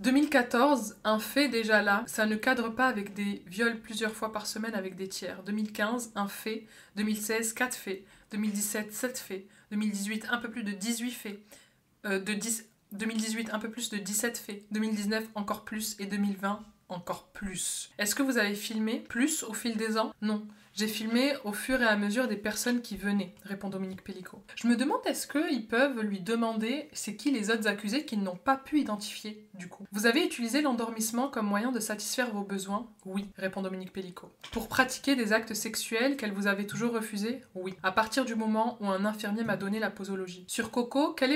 2014, un fait déjà là, ça ne cadre pas avec des viols plusieurs fois par semaine avec des tiers. 2015, un fait. 2016, 4 faits. 2017, 7 faits. 2018, un peu plus de 18 faits. 2018, un peu plus de 17 faits. 2019, encore plus. Et 2020, encore plus. Est-ce que vous avez filmé plus au fil des ans? Non. J'ai filmé au fur et à mesure des personnes qui venaient, répond Dominique Pellicot. Je me demande est-ce qu'ils peuvent lui demander c'est qui les autres accusés qu'ils n'ont pas pu identifier, du coup. Vous avez utilisé l'endormissement comme moyen de satisfaire vos besoins? Oui, répond Dominique Pellicot. Pour pratiquer des actes sexuels qu'elle vous avait toujours refusés? Oui. À partir du moment où un infirmier m'a donné la posologie. Sur Coco, quelle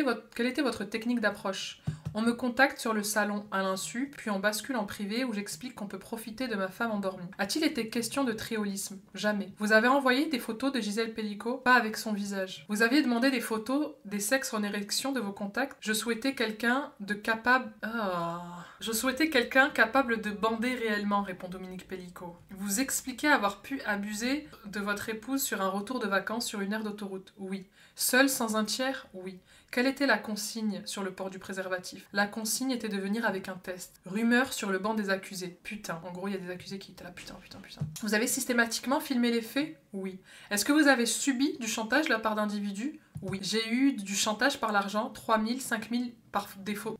était votre technique d'approche? On me contacte sur le salon à l'insu, puis on bascule en privé où j'explique qu'on peut profiter de ma femme endormie. A-t-il été question de triolisme? Jamais. Vous avez envoyé des photos de Gisèle Pellicot, pas avec son visage. Vous aviez demandé des photos des sexes en érection de vos contacts. Je souhaitais quelqu'un de capable... Je souhaitais quelqu'un capable de bander réellement, répond Dominique Pellicot. Vous expliquez avoir pu abuser de votre épouse sur un retour de vacances sur une aire d'autoroute? Oui. Seul, sans un tiers? Oui. Quelle était la consigne sur le port du préservatif? La consigne était de venir avec un test. Rumeur sur le banc des accusés. Putain. En gros, il y a des accusés qui étaient là. Putain. Vous avez systématiquement filmé les faits? Oui. Est-ce que vous avez subi du chantage de la part d'individus? Oui. J'ai eu du chantage par l'argent, 3 000, 5 000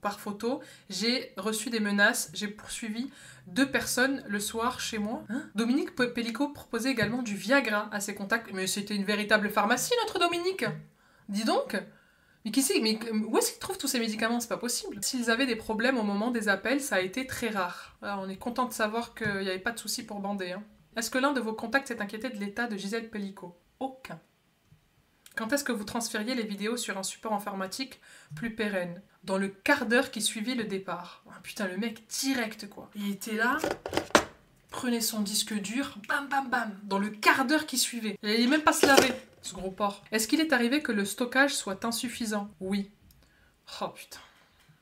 par photo. J'ai reçu des menaces. J'ai poursuivi 2 personnes le soir chez moi. Dominique Pellicot proposait également du Viagra à ses contacts. Mais c'était une véritable pharmacie, notre Dominique. Dis donc. Mais où est-ce qu'ils trouvent tous ces médicaments? C'est pas possible. S'ils avaient des problèmes au moment des appels, ça a été très rare. Alors, on est content de savoir qu'il n'y avait pas de soucis pour bander. Est-ce que l'un de vos contacts s'est inquiété de l'état de Gisèle Pellicot? Aucun. Quand est-ce que vous transfériez les vidéos sur un support informatique plus pérenne? Dans le quart d'heure qui suivit le départ. Oh, putain, le mec, direct, quoi. Il était là, prenait son disque dur, bam, bam, bam, dans le quart d'heure qui suivait. Il n'allait même pas se laver, ce gros porc. Est-ce qu'il est arrivé que le stockage soit insuffisant? Oui. Oh, putain.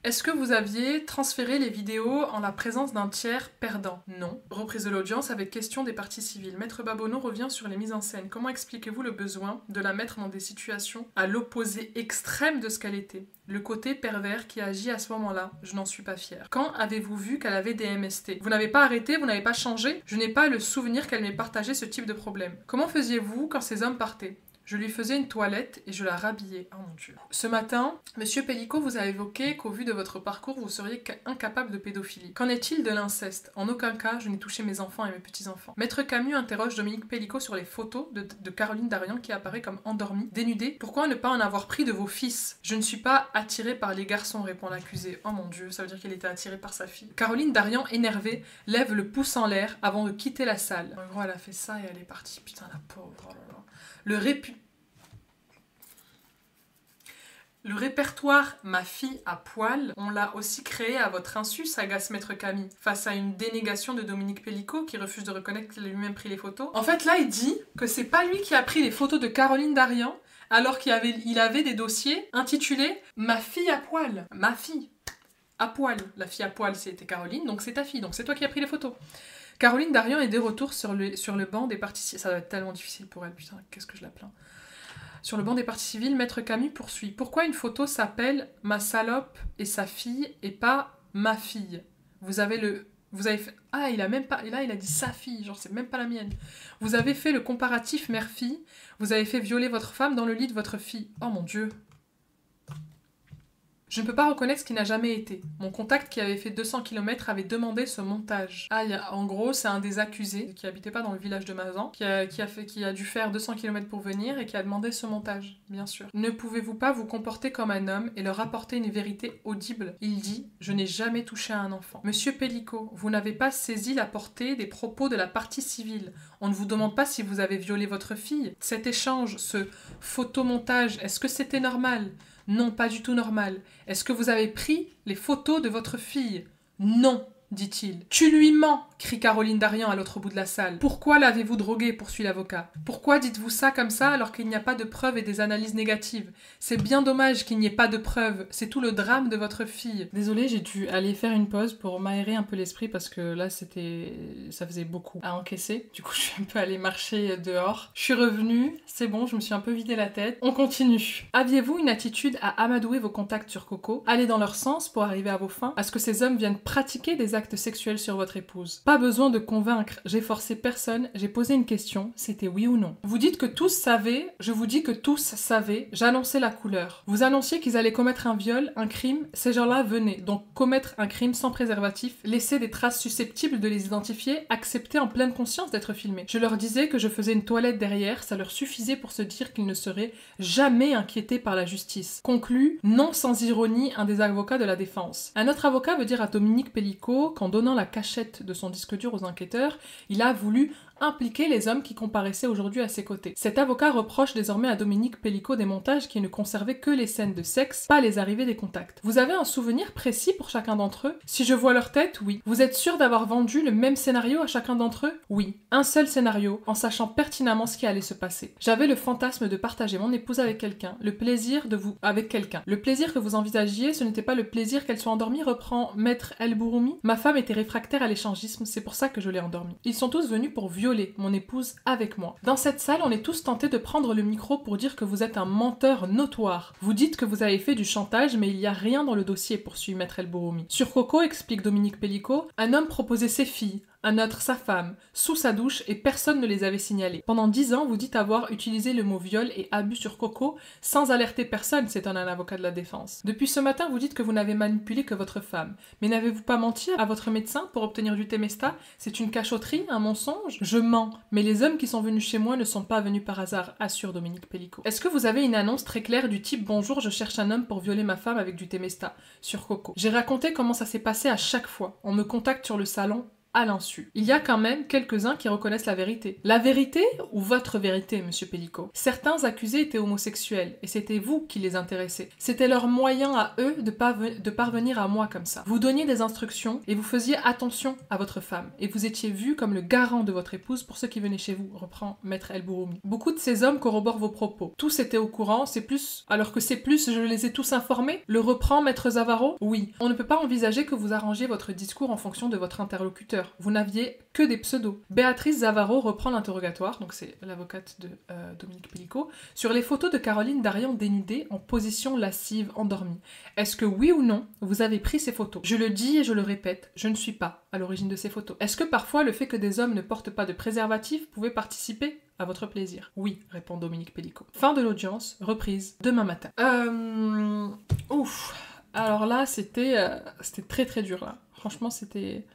Est-ce que vous aviez transféré les vidéos en la présence d'un tiers perdant? Non. Reprise de l'audience avec question des parties civiles. Maître Babonneau revient sur les mises en scène. Comment expliquez-vous le besoin de la mettre dans des situations à l'opposé extrême de ce qu'elle était? Le côté pervers qui agit à ce moment-là, je n'en suis pas fière. Quand avez-vous vu qu'elle avait des MST? Vous n'avez pas arrêté, vous n'avez pas changé? Je n'ai pas le souvenir qu'elle m'ait partagé ce type de problème. Comment faisiez-vous quand ces hommes partaient? Je lui faisais une toilette et je la rhabillais. Oh mon Dieu. Ce matin, Monsieur Pellicot vous a évoqué qu'au vu de votre parcours, vous seriez incapable de pédophilie. Qu'en est-il de l'inceste? En aucun cas, je n'ai touché mes enfants et mes petits-enfants. Maître Camus interroge Dominique Pellicot sur les photos de Caroline Darian qui apparaît comme endormie, dénudée. Pourquoi ne pas en avoir pris de vos fils? Je ne suis pas attirée par les garçons, répond l'accusé. Oh mon Dieu, ça veut dire qu'elle était attirée par sa fille. Caroline Darian, énervée, lève le pouce en l'air avant de quitter la salle. En gros, elle a fait ça et elle est partie. Putain, la pauvre. Oh là là. Le répertoire Ma fille à poil, on l'a aussi créé à votre insu, s'agace Maître Camille, face à une dénégation de Dominique Pellicot qui refuse de reconnaître qu'il a lui-même pris les photos. En fait, là, il dit que c'est pas lui qui a pris les photos de Caroline Darian, alors qu'il avait des dossiers intitulés Ma fille à poil. Ma fille à poil. La fille à poil, c'était Caroline, donc c'est ta fille, donc c'est toi qui as pris les photos. Caroline Darian est de retour sur le banc des parties civiles. Ça va être tellement difficile pour elle, putain, qu'est-ce que je la plains. Sur le banc des parties civiles, Maître Camus poursuit. Pourquoi une photo s'appelle Ma salope et sa fille et pas Ma fille? Vous avez fait... Ah, il a même pas... Là, il a dit sa fille, genre c'est même pas la mienne. Vous avez fait le comparatif mère-fille. Vous avez fait violer votre femme dans le lit de votre fille. Oh mon Dieu. Je ne peux pas reconnaître ce qui n'a jamais été. Mon contact qui avait fait 200 km avait demandé ce montage. Ah, en gros, c'est un des accusés qui habitait pas dans le village de Mazan, qui a dû faire 200 km pour venir et qui a demandé ce montage, bien sûr. Ne pouvez-vous pas vous comporter comme un homme et leur apporter une vérité audible? Il dit « Je n'ai jamais touché à un enfant ». Monsieur Pellicot, vous n'avez pas saisi la portée des propos de la partie civile. On ne vous demande pas si vous avez violé votre fille. Cet échange, ce photomontage, est-ce que c'était normal? Non, pas du tout normal. Est-ce que vous avez pris les photos de votre fille? Non. dit-il. Tu lui mens, crie Caroline Darian à l'autre bout de la salle. Pourquoi l'avez-vous drogué, poursuit l'avocat. Pourquoi dites-vous ça comme ça alors qu'il n'y a pas de preuves et des analyses négatives? C'est bien dommage qu'il n'y ait pas de preuves, c'est tout le drame de votre fille. Désolée, j'ai dû aller faire une pause pour m'aérer un peu l'esprit parce que là ça faisait beaucoup à encaisser. Du coup, je suis un peu allée marcher dehors. Je suis revenue, c'est bon, je me suis un peu vidé la tête. On continue. Aviez-vous une attitude à amadouer vos contacts sur Coco, aller dans leur sens pour arriver à vos fins, à ce que ces hommes viennent pratiquer des actes sexuels sur votre épouse? Pas besoin de convaincre, j'ai forcé personne, j'ai posé une question, c'était oui ou non. Vous dites que tous savaient, je vous dis que tous savaient, j'annonçais la couleur. Vous annonciez qu'ils allaient commettre un viol, un crime, ces gens-là venaient, donc commettre un crime sans préservatif, laisser des traces susceptibles de les identifier, accepter en pleine conscience d'être filmés. Je leur disais que je faisais une toilette derrière, ça leur suffisait pour se dire qu'ils ne seraient jamais inquiétés par la justice. Conclut, non sans ironie, un des avocats de la défense. Un autre avocat veut dire à Dominique Pellicot qu'en donnant la cachette de son disque dur aux enquêteurs, il a voulu impliquer les hommes qui comparaissaient aujourd'hui à ses côtés. Cet avocat reproche désormais à Dominique Pellicot des montages qui ne conservaient que les scènes de sexe, pas les arrivées des contacts. Vous avez un souvenir précis pour chacun d'entre eux? Si je vois leur tête, oui. Vous êtes sûr d'avoir vendu le même scénario à chacun d'entre eux? Oui. Un seul scénario, en sachant pertinemment ce qui allait se passer. J'avais le fantasme de partager mon épouse avec quelqu'un, le plaisir de vous avec quelqu'un. Le plaisir que vous envisagiez, ce n'était pas le plaisir qu'elle soit endormie, reprend Maître El Bouroumi. Ma femme était réfractaire à l'échangisme, c'est pour ça que je l'ai endormie. Ils sont tous venus pour violer mon épouse avec moi. Dans cette salle, on est tous tentés de prendre le micro pour dire que vous êtes un menteur notoire. Vous dites que vous avez fait du chantage, mais il n'y a rien dans le dossier, poursuit Maître El Bouroumi. Sur Coco, explique Dominique Pellicot, un homme proposait ses filles, un autre sa femme, sous sa douche et personne ne les avait signalés. Pendant 10 ans, vous dites avoir utilisé le mot viol et abus sur Coco sans alerter personne, s'étonne un avocat de la défense. Depuis ce matin, vous dites que vous n'avez manipulé que votre femme. Mais n'avez-vous pas menti à votre médecin pour obtenir du Temesta? C'est une cachotterie, un mensonge? Je mens, mais les hommes qui sont venus chez moi ne sont pas venus par hasard, assure Dominique Pellicot. Est-ce que vous avez une annonce très claire du type « Bonjour, je cherche un homme pour violer ma femme avec du Temesta » sur Coco? J'ai raconté comment ça s'est passé à chaque fois. On me contacte sur le salon à l'insu. Il y a quand même quelques-uns qui reconnaissent la vérité. La vérité ou votre vérité, monsieur Pellicot? Certains accusés étaient homosexuels, et c'était vous qui les intéressez. C'était leur moyen à eux de parvenir à moi comme ça. Vous donniez des instructions, et vous faisiez attention à votre femme, et vous étiez vu comme le garant de votre épouse pour ceux qui venaient chez vous, reprend Maître El Bouroumi. Beaucoup de ces hommes corroborent vos propos. Tous étaient au courant, c'est plus... Alors que c'est plus, je les ai tous informés? Le reprend Maître Zavaro? Oui. On ne peut pas envisager que vous arrangiez votre discours en fonction de votre interlocuteur. Vous n'aviez que des pseudos. Béatrice Zavaro reprend l'interrogatoire, donc c'est l'avocate de Dominique Pellicot, sur les photos de Caroline Darian dénudée en position lascive, endormie. Est-ce que oui ou non, vous avez pris ces photos? Je le dis et je le répète, je ne suis pas à l'origine de ces photos. Est-ce que parfois le fait que des hommes ne portent pas de préservatif pouvait participer à votre plaisir? Oui, répond Dominique Pellicot. Fin de l'audience, reprise demain matin. Ouf. Alors là, c'était très très dur là. Franchement, c'était...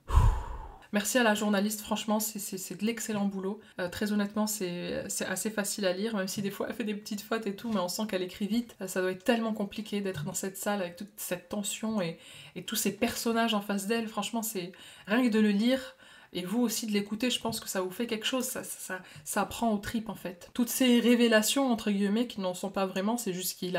Merci à la journaliste, franchement, c'est de l'excellent boulot. Très honnêtement, c'est assez facile à lire, même si des fois elle fait des petites fautes et tout, mais on sent qu'elle écrit vite. Ça doit être tellement compliqué d'être dans cette salle avec toute cette tension et tous ces personnages en face d'elle. Franchement, c'est rien que de le lire. Et vous aussi de l'écouter, je pense que ça vous fait quelque chose, ça prend aux tripes en fait. Toutes ces révélations, entre guillemets, qui n'en sont pas vraiment, c'est juste qu'il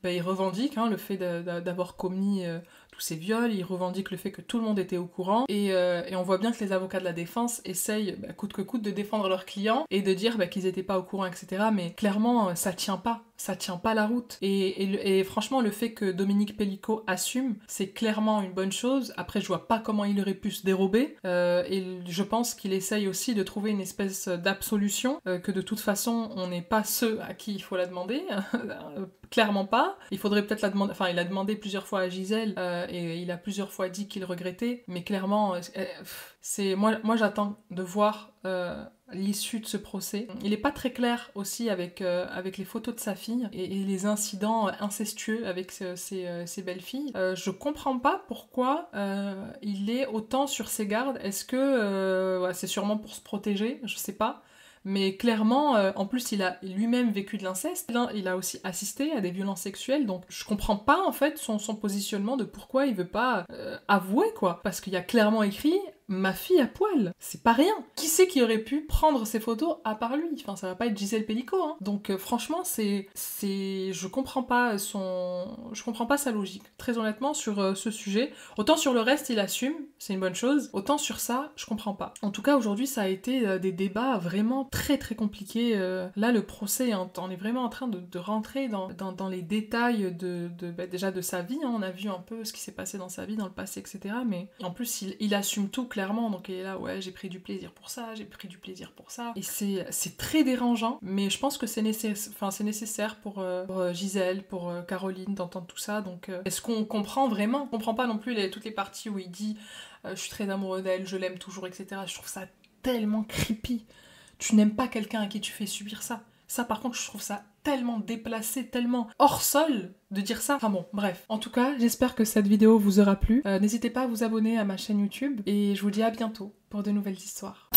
revendique le fait d'avoir commis tous ces viols, il revendique le fait que tout le monde était au courant, et on voit bien que les avocats de la défense essayent coûte que coûte de défendre leurs clients et de dire qu'ils n'étaient pas au courant, etc. Mais clairement, ça tient pas la route. Et franchement, le fait que Dominique Pellicot assume, c'est clairement une bonne chose. Après, je vois pas comment il aurait pu se dérober, et je pense qu'il essaye aussi de trouver une espèce d'absolution, que de toute façon, on n'est pas ceux à qui il faut la demander, clairement pas. Il faudrait peut-être la demander, enfin, il a demandé plusieurs fois à Gisèle, et il a plusieurs fois dit qu'il regrettait, mais clairement, moi j'attends de voir l'issue de ce procès. Il est pas très clair aussi avec les photos de sa fille et les incidents incestueux avec ses belles-filles. Je comprends pas pourquoi il est autant sur ses gardes. Est-ce que c'est sûrement pour se protéger? Je sais pas. Mais clairement, en plus, il a lui-même vécu de l'inceste. Il a aussi assisté à des violences sexuelles. Donc, je comprends pas, en fait, son positionnement de pourquoi il veut pas avouer, quoi. Parce qu'il y a clairement écrit ma fille à poil, c'est pas rien. Qui c'est qui aurait pu prendre ces photos à part lui? Enfin, ça va pas être Gisèle Pelicot, hein. Donc franchement, je comprends pas sa logique. Très honnêtement, sur ce sujet, autant sur le reste, il assume, c'est une bonne chose, autant sur ça, je comprends pas. En tout cas, aujourd'hui, ça a été des débats vraiment très très compliqués. Là, le procès, on est vraiment en train de rentrer dans les détails déjà de sa vie, hein. On a vu un peu ce qui s'est passé dans sa vie, dans le passé, etc. Mais en plus, il assume tout clairement, donc il est là, ouais, j'ai pris du plaisir pour ça, j'ai pris du plaisir pour ça. Et c'est très dérangeant, mais je pense que c'est nécessaire pour Gisèle, pour Caroline, d'entendre tout ça. Donc est-ce qu'on comprend vraiment? On comprend pas non plus toutes les parties où il dit je suis très amoureux d'elle, je l'aime toujours, etc. Je trouve ça tellement creepy. Tu n'aimes pas quelqu'un à qui tu fais subir ça. Ça, par contre, je trouve ça tellement déplacé, tellement hors sol de dire ça. Enfin bon, bref. En tout cas, j'espère que cette vidéo vous aura plu. N'hésitez pas à vous abonner à ma chaîne YouTube et je vous dis à bientôt pour de nouvelles histoires.